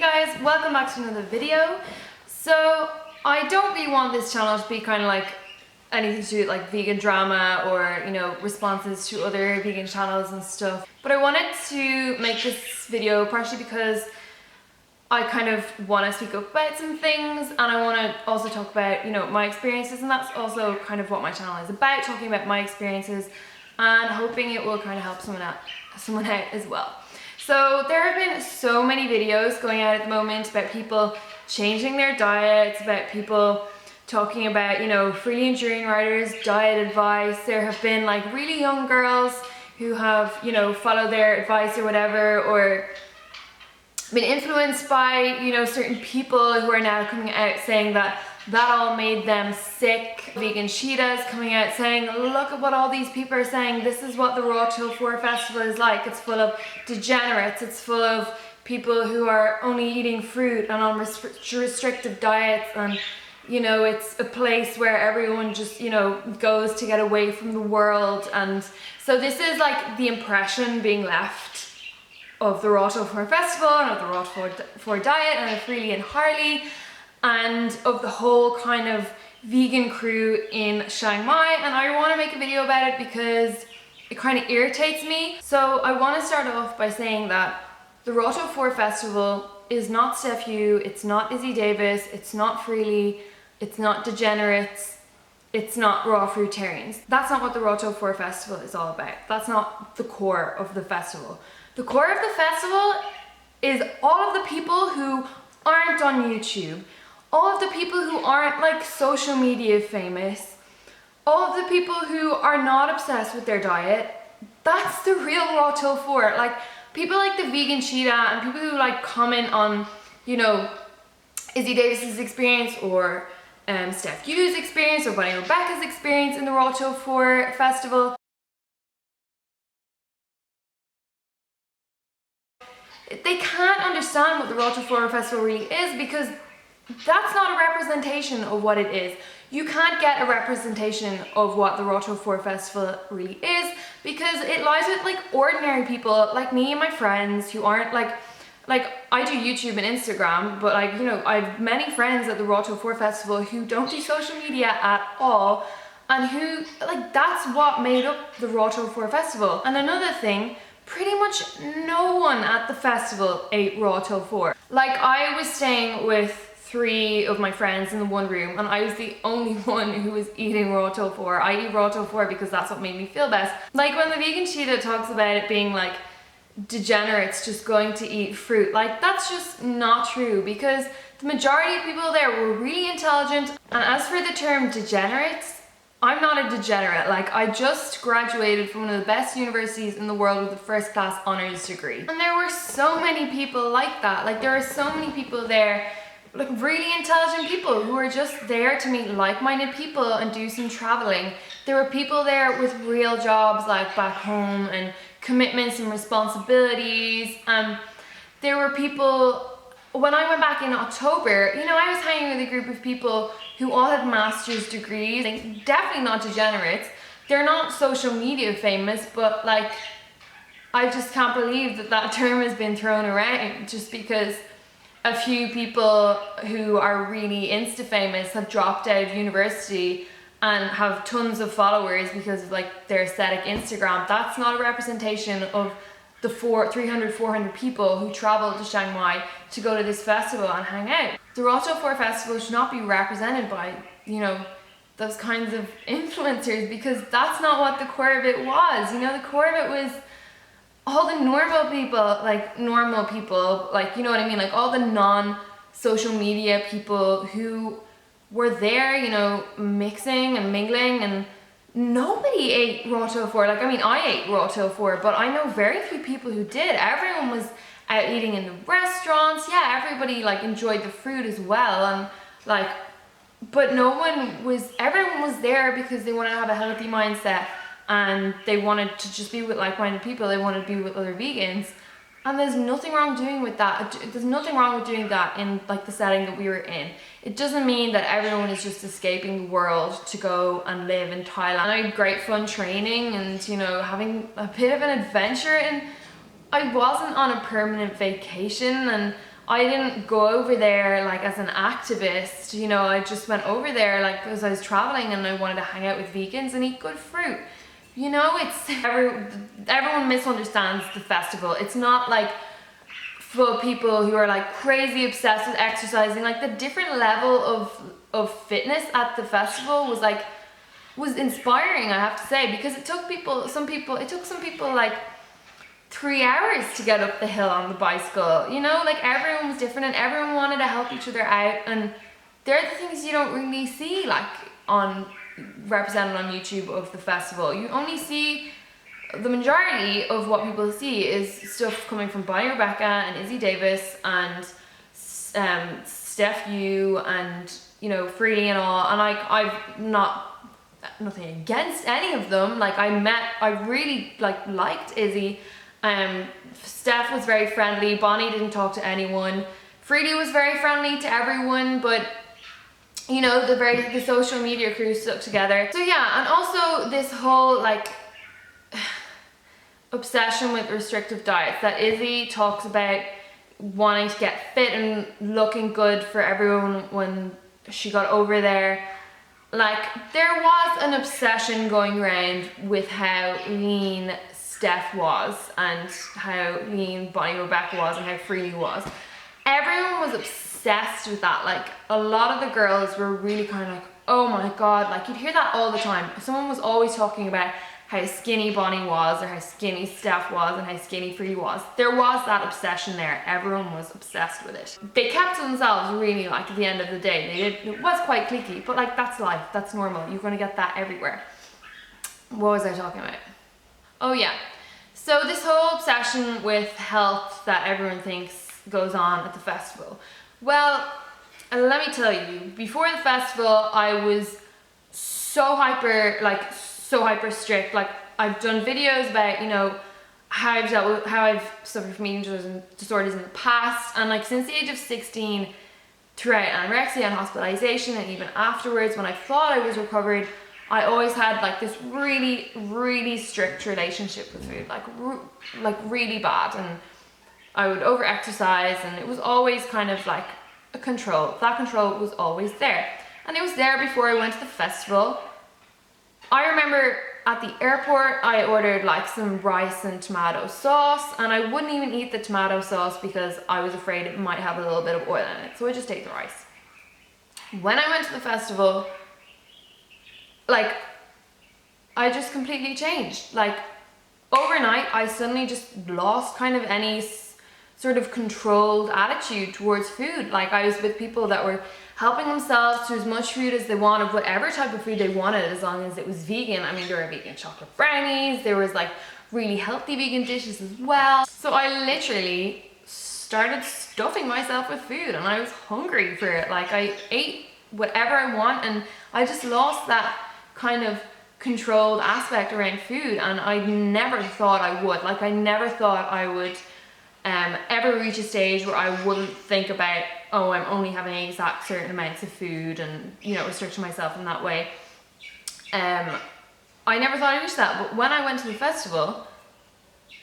guys, welcome back to another video. So I don't really want this channel to be kind of like anything to do with like vegan drama or, you know, responses to other vegan channels and stuff. But I wanted to make this video partially because I kind of want to speak up about some things, and I want to also talk about, you know, my experiences, and that's also kind of what my channel is about, talking about my experiences and hoping it will kind of help someone out as well. So there have been so many videos going out at the moment about people changing their diets, about people talking about, you know, freely enduring riders, diet advice. There have been like really young girls who have, you know, followed their advice or whatever, or been influenced by, you know, certain people who are now coming out saying that all made them sick. Vegan Cheetahs coming out saying, look at what all these people are saying, this is what the RT4 festival is like. It's full of degenerates, it's full of people who are only eating fruit and on restrictive diets, and you know, it's a place where everyone just, you know, goes to get away from the world. And so this is like the impression being left of the RT4 festival and of the RT4 diet and of Freely and Harley and of the whole kind of vegan crew in Chiang Mai. And I want to make a video about it because it kind of irritates me. So I want to start off by saying that the RT4 festival is not Steph Hugh, it's not Izzy Davis, it's not Freely, it's not degenerates, it's not raw fruitarians. That's not what the RT4 festival is all about. That's not the core of the festival. The core of the festival is all of the people who aren't on YouTube, all of the people who aren't like social media famous, all of the people who are not obsessed with their diet. That's the real RT4. Like people like the Vegan Cheetah and people who like comment on, you know, Izzy Davis's experience or Steph Hugh's experience or Bunny Rebecca's experience in the RT4 festival. They can't understand what the RT4 festival really is because that's not a representation of what it is. You can't get a representation of what the RT4 festival really is because it lies with like ordinary people like me and my friends who aren't like I do YouTube and Instagram, but like, you know, I have many friends at the RT4 festival who don't do social media at all, and who like, that's what made up the RT4 festival. And another thing, pretty much no one at the festival ate RT4. Like I was staying with 3 of my friends in the one room and I was the only one who was eating RT4. I eat RT4 because that's what made me feel best. Like when the Vegan Cheetah talks about it being like degenerates just going to eat fruit, like that's just not true because the majority of people there were really intelligent. And as for the term degenerates, I'm not a degenerate. Like I just graduated from one of the best universities in the world with a first class honors degree. And there were so many people like that. Like there are so many people there, like really intelligent people who are just there to meet like-minded people and do some traveling. There were people there with real jobs like back home and commitments and responsibilities. There were people, when I went back in October, you know, I was hanging with a group of people who all had master's degrees, like, definitely not degenerates. They're not social media famous, but like, I just can't believe that that term has been thrown around just because a few people who are really Insta famous have dropped out of university and have tons of followers because of like their aesthetic Instagram. That's not a representation of the 300, 400 people who traveled to Chiang Mai to go to this festival and hang out. The RT4 festival should not be represented by, you know, those kinds of influencers because that's not what the core of it was. You know, the core of it was all the normal people, like, you know what I mean? Like all the non-social media people who were there, you know, mixing and mingling, and nobody ate RT4. Like, I mean, I ate RT4, but I know very few people who did. Everyone was out eating in the restaurants. Yeah, everybody like enjoyed the food as well, and like, but everyone was there because they wanted to have a healthy mindset and they wanted to just be with like-minded people. They wanted to be with other vegans, and there's nothing wrong doing with that. There's nothing wrong with doing that in like the setting that we were in. It doesn't mean that everyone is just escaping the world to go and live in Thailand. I had great fun training and, you know, having a bit of an adventure, and I wasn't on a permanent vacation, and I didn't go over there like as an activist, you know, I just went over there like because I was traveling and I wanted to hang out with vegans and eat good fruit. You know, everyone misunderstands the festival. It's not like full of people who are like crazy obsessed with exercising. Like the different level of fitness at the festival was inspiring, I have to say, because it took some people like 3 hours to get up the hill on the bicycle. You know, like everyone was different and everyone wanted to help each other out, and they're the things you don't really see like represented on YouTube of the festival. You only see, the majority of what people see is stuff coming from Bonnie Rebecca and Izzy Davis and Steph Yu and, you know, Freely and all, and like I've nothing against any of them. Like I really liked Izzy. Steph was very friendly. Bonnie didn't talk to anyone. Freely was very friendly to everyone, but you know, the social media crew stuck together. So yeah, and also this whole like obsession with restrictive diets that Izzy talks about, wanting to get fit and looking good for everyone when she got over there. Like there was an obsession going around with how lean Steph was and how lean Bonnie Rebecca was and how Freely was. Everyone was obsessed with that. Like a lot of the girls were really kind of like, oh my god, like you'd hear that all the time. Someone was always talking about how skinny Bonnie was or how skinny Steph was and how skinny Freely was. There was that obsession there. Everyone was obsessed with it. They kept to themselves really, like at the end of the day. It was quite cliquey, but like that's life, that's normal. You're gonna get that everywhere. What was I talking about? Oh yeah, so this whole obsession with health that everyone thinks goes on at the festival. Well, let me tell you, before the festival I was so hyper strict. Like I've done videos about, you know, how I've suffered from eating disorders in the past, and like since the age of 16, throughout anorexia and hospitalization and even afterwards when I thought I was recovered, I always had like this really strict relationship with food, like really bad, and I would over exercise, and it was always kind of like a control. That control was always there, and it was there before I went to the festival. I remember at the airport I ordered like some rice and tomato sauce, and I wouldn't even eat the tomato sauce because I was afraid it might have a little bit of oil in it, so I just ate the rice. When I went to the festival, like I just completely changed. Like overnight I suddenly just lost kind of any sort of controlled attitude towards food. Like I was with people that were helping themselves to as much food as they wanted, whatever type of food they wanted, as long as it was vegan. I mean, there were vegan chocolate brownies, there was like really healthy vegan dishes as well. So I literally started stuffing myself with food, and I was hungry for it. Like I ate whatever I want, and I just lost that kind of controlled aspect around food, and I never thought I would. Like I never thought I would ever reach a stage where I wouldn't think about, oh, I'm only having exact certain amounts of food and, you know, restricting myself in that way. I never thought I reached that, but when I went to the festival,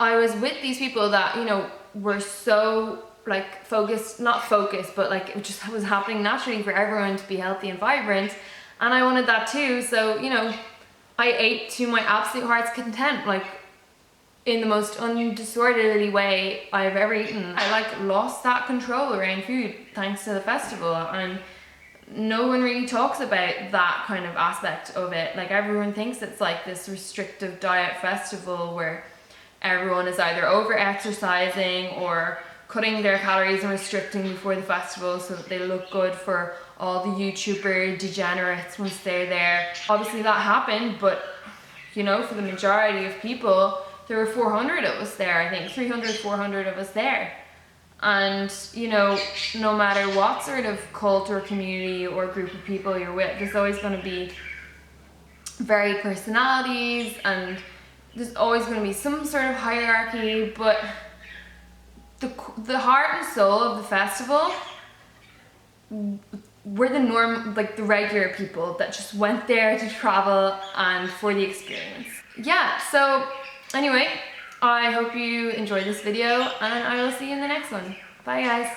I was with these people that, you know, were so like focused, not focused, but like it just was happening naturally for everyone to be healthy and vibrant, and I wanted that too. So, you know, I ate to my absolute heart's content, like in the most undisorderly way I've ever eaten. I like lost that control around food thanks to the festival, and no one really talks about that kind of aspect of it. Like everyone thinks it's like this restrictive diet festival where everyone is either over exercising or cutting their calories and restricting before the festival so that they look good for all the YouTuber degenerates once they're there. Obviously that happened, but you know, for the majority of people, there were 400 of us there, I think 300, 400 of us there. And you know, no matter what sort of cult or community or group of people you're with, there's always going to be varied personalities, and there's always going to be some sort of hierarchy, but the heart and soul of the festival were the norm, like the regular people that just went there to travel and for the experience. Yeah, so anyway, I hope you enjoyed this video, and I will see you in the next one. Bye guys.